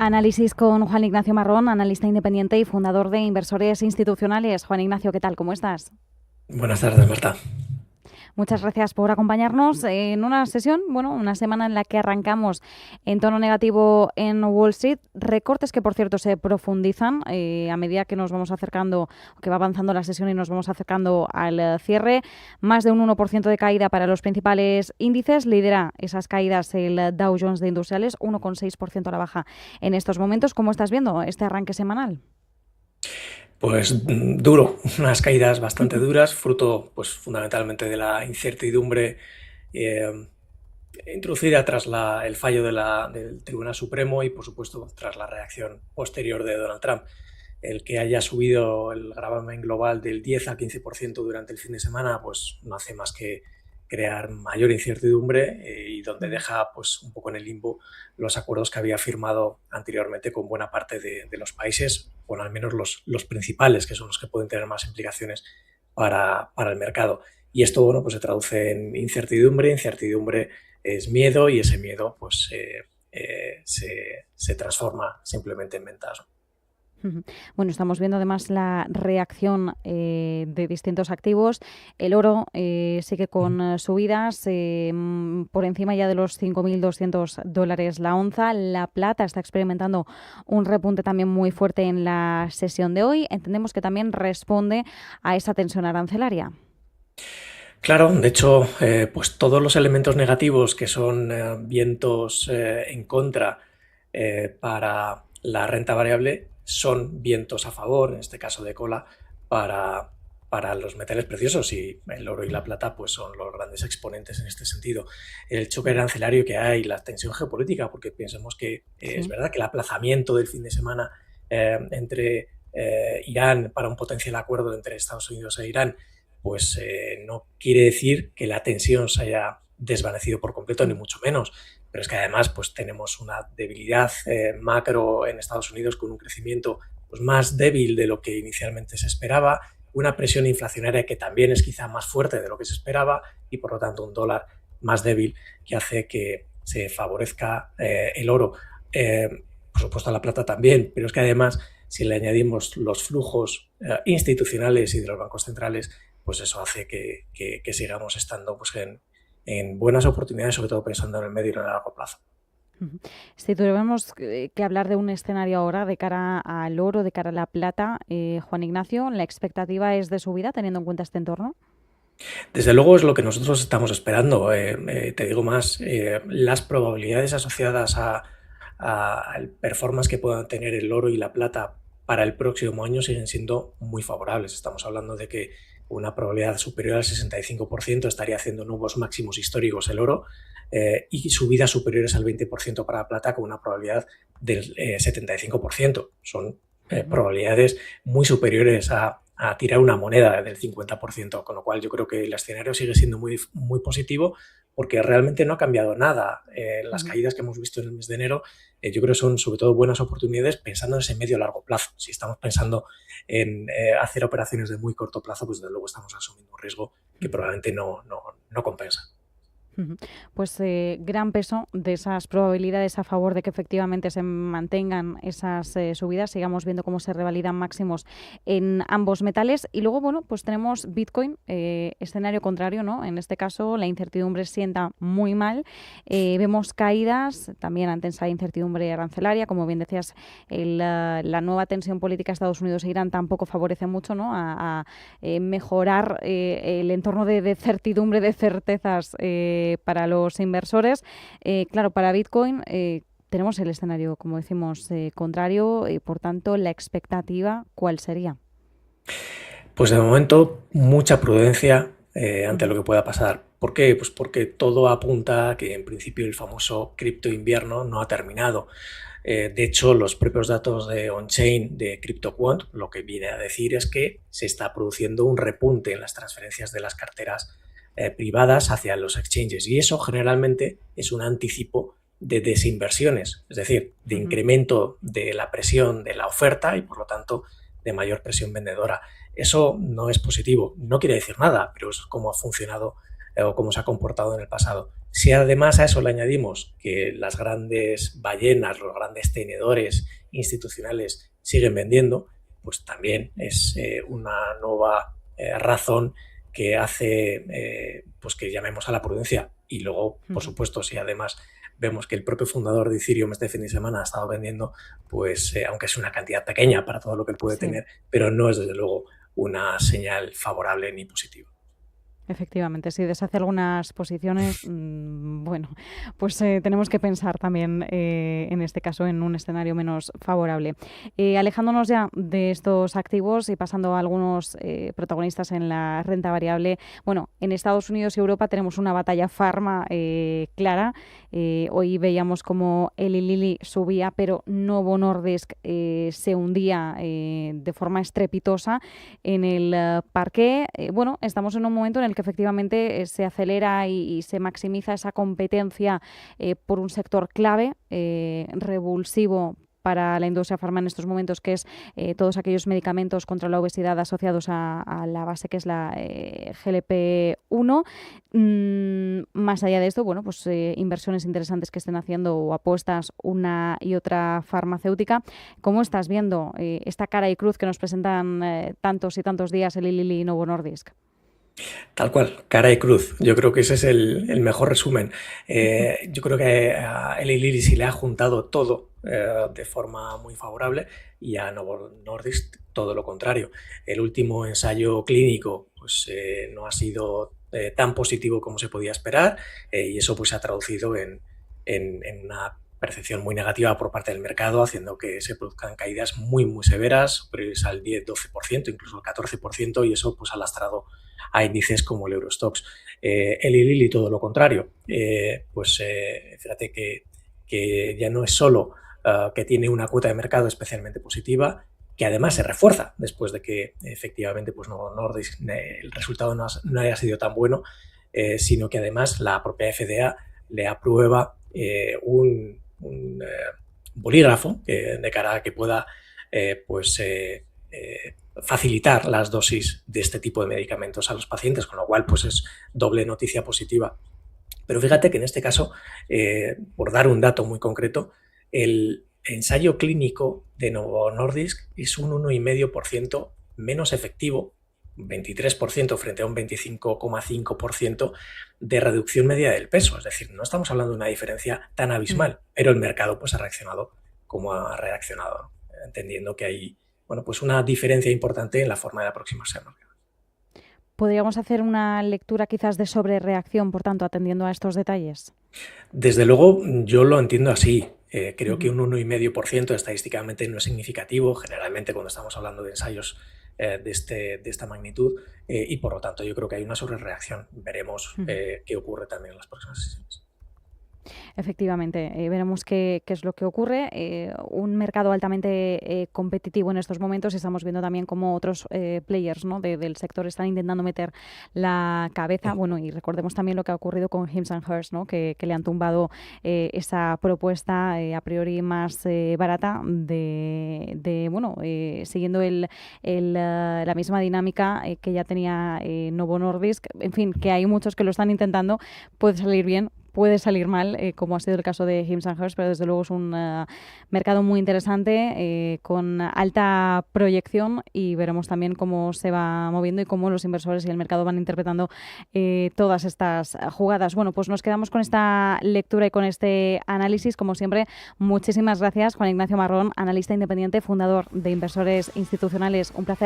Análisis con Juan Ignacio Marrón, analista independiente y fundador de Inversores Institucionales. Juan Ignacio, ¿qué tal? ¿Cómo estás? Buenas tardes, Marta. Muchas gracias por acompañarnos en una sesión, una semana en la que arrancamos en tono negativo en Wall Street. Recortes que, por cierto, se profundizan a medida que nos vamos acercando, que va avanzando la sesión y nos vamos acercando al cierre. Más de un 1% de caída para los principales índices. Lidera esas caídas el Dow Jones de Industriales, 1,6% a la baja en estos momentos. ¿Cómo estás viendo este arranque semanal? Pues duro, unas caídas bastante duras, fruto pues fundamentalmente de la incertidumbre eh, introducida tras el fallo del Tribunal Supremo y por supuesto tras la reacción posterior de Donald Trump. El que haya subido el gravamen global del 10 al 15% durante el fin de semana pues no hace más que crear mayor incertidumbre y donde deja pues un poco en el limbo los acuerdos que había firmado anteriormente con buena parte de los países, con al menos los principales, que son los que pueden tener más implicaciones para el mercado. Y esto pues se traduce en incertidumbre. Incertidumbre es miedo y ese miedo pues se transforma simplemente en ventas. Bueno, estamos viendo además la reacción de distintos activos. El oro sigue con subidas por encima ya de los $5.200 la onza. La plata está experimentando un repunte también muy fuerte en la sesión de hoy. Entendemos que también responde a esa tensión arancelaria. Claro, de hecho, pues todos los elementos negativos que son vientos en contra para la renta variable son vientos a favor, en este caso de cola, para los metales preciosos, y el oro y la plata pues son los grandes exponentes en este sentido. El choque arancelario que hay, la tensión geopolítica, porque pensemos que es verdad que el aplazamiento del fin de semana entre Irán para un potencial acuerdo entre Estados Unidos e Irán pues no quiere decir que la tensión se haya desvanecido por completo, ni mucho menos. Pero es que además pues tenemos una debilidad macro en Estados Unidos con un crecimiento pues, más débil de lo que inicialmente se esperaba, una presión inflacionaria que también es quizá más fuerte de lo que se esperaba y por lo tanto un dólar más débil que hace que se favorezca el oro. Por supuesto la plata también, pero es que además si le añadimos los flujos institucionales y de los bancos centrales, pues eso hace que sigamos estando pues, en buenas oportunidades, sobre todo pensando en el medio y en el largo plazo. Si tuviéramos que hablar de un escenario ahora de cara al oro, de cara a la plata, Juan Ignacio, ¿la expectativa es de subida teniendo en cuenta este entorno? Desde luego es lo que nosotros estamos esperando. Te digo más, las probabilidades asociadas al performance que puedan tener el oro y la plata para el próximo año siguen siendo muy favorables. Estamos hablando de que una probabilidad superior al 65% estaría haciendo nuevos máximos históricos el oro y subidas superiores al 20% para la plata con una probabilidad del 75%. Son probabilidades muy superiores a tirar una moneda del 50%, con lo cual yo creo que el escenario sigue siendo muy, muy positivo porque realmente no ha cambiado nada. Las caídas que hemos visto en el mes de enero yo creo que son sobre todo buenas oportunidades pensando en ese medio largo plazo. Si estamos pensando en hacer operaciones de muy corto plazo, pues desde luego estamos asumiendo un riesgo que probablemente no compensa. Pues gran peso de esas probabilidades a favor de que efectivamente se mantengan esas subidas, sigamos viendo cómo se revalidan máximos en ambos metales. Y luego, pues tenemos Bitcoin, escenario contrario, ¿no? En este caso, la incertidumbre sienta muy mal. Vemos caídas también ante esa incertidumbre arancelaria. Como bien decías, la nueva tensión política de Estados Unidos e Irán tampoco favorece mucho, ¿no? a mejorar el entorno de certidumbre, de certezas para los inversores. Claro, para Bitcoin tenemos el escenario, como decimos, contrario, y por tanto, la expectativa, ¿cuál sería? Pues de momento, mucha prudencia ante lo que pueda pasar. ¿Por qué? Pues porque todo apunta a que en principio el famoso cripto invierno no ha terminado. De hecho, los propios datos de on-chain de CryptoQuant lo que viene a decir es que se está produciendo un repunte en las transferencias de las carteras privadas hacia los exchanges, y eso generalmente es un anticipo de desinversiones, es decir, de incremento de la presión de la oferta y por lo tanto de mayor presión vendedora. Eso no es positivo, no quiere decir nada, pero es cómo ha funcionado o cómo se ha comportado en el pasado. Si además a eso le añadimos que las grandes ballenas, los grandes tenedores institucionales siguen vendiendo, pues también es una nueva razón que hace pues que llamemos a la prudencia. Y luego, por supuesto, si además vemos que el propio fundador de Ethereum este fin de semana ha estado vendiendo, pues aunque es una cantidad pequeña para todo lo que él puede tener, pero no es desde luego una señal favorable ni positiva. Efectivamente, si deshace algunas posiciones, bueno, pues tenemos que pensar también en este caso en un escenario menos favorable. Alejándonos ya de estos activos y pasando a algunos protagonistas en la renta variable, bueno, en Estados Unidos y Europa tenemos una batalla farma clara. Hoy veíamos como Eli Lilly subía, pero Novo Nordisk se hundía de forma estrepitosa en el parqué. Bueno, estamos en un momento en el que efectivamente se acelera y se maximiza esa competencia por un sector clave, revulsivo para la industria farma en estos momentos, que es todos aquellos medicamentos contra la obesidad asociados a la base que es la GLP-1. Más allá de esto, bueno, pues inversiones interesantes que estén haciendo o apuestas una y otra farmacéutica. ¿Cómo estás viendo esta cara y cruz que nos presentan tantos y tantos días Eli Lilly y Novo Nordisk? Tal cual, cara y cruz. Yo creo que ese es el mejor resumen. Yo creo que a Eli Lilly se le ha juntado todo de forma muy favorable y a Novo Nordisk todo lo contrario. El último ensayo clínico pues, no ha sido tan positivo como se podía esperar y eso pues, se ha traducido en una percepción muy negativa por parte del mercado, haciendo que se produzcan caídas muy, muy severas, superiores al 10-12%, incluso al 14%, y eso pues, ha lastrado a índices como el Eurostoxx. Eli Lilly todo lo contrario. Fíjate que ya no es solo que tiene una cuota de mercado especialmente positiva, que además se refuerza después de que efectivamente pues, Novo Nordisk el resultado no haya sido tan bueno, sino que además la propia FDA le aprueba un bolígrafo de cara a que pueda facilitar las dosis de este tipo de medicamentos a los pacientes, con lo cual pues es doble noticia positiva. Pero fíjate que en este caso, por dar un dato muy concreto, el ensayo clínico de Novo Nordisk es un 1,5% menos efectivo, 23% frente a un 25,5% de reducción media del peso. Es decir, no estamos hablando de una diferencia tan abismal, pero el mercado pues ha reaccionado como ha reaccionado, entendiendo que hay pues una diferencia importante en la forma de aproximarse al mercado. ¿Podríamos hacer una lectura quizás de sobrereacción, por tanto, atendiendo a estos detalles? Desde luego, yo lo entiendo así. Creo que un 1,5% estadísticamente no es significativo, generalmente cuando estamos hablando de ensayos de esta magnitud, y por lo tanto yo creo que hay una sobrereacción. Veremos qué ocurre también en las próximas sesiones. Efectivamente, veremos qué es lo que ocurre. Un mercado altamente competitivo en estos momentos. Estamos viendo también cómo otros players, ¿no? del sector están intentando meter la cabeza. Bueno, y recordemos también lo que ha ocurrido con Hims & Hers, ¿no? que le han tumbado esa propuesta a priori más barata siguiendo la misma dinámica que ya tenía Novo Nordisk. En fin, que hay muchos que lo están intentando. Puede salir bien, puede salir mal, como ha sido el caso de Hims & Hers, pero desde luego es un mercado muy interesante, con alta proyección, y veremos también cómo se va moviendo y cómo los inversores y el mercado van interpretando todas estas jugadas. Bueno, pues nos quedamos con esta lectura y con este análisis. Como siempre, muchísimas gracias, Juan Ignacio Marrón, analista independiente, fundador de Inversores Institucionales. Un placer.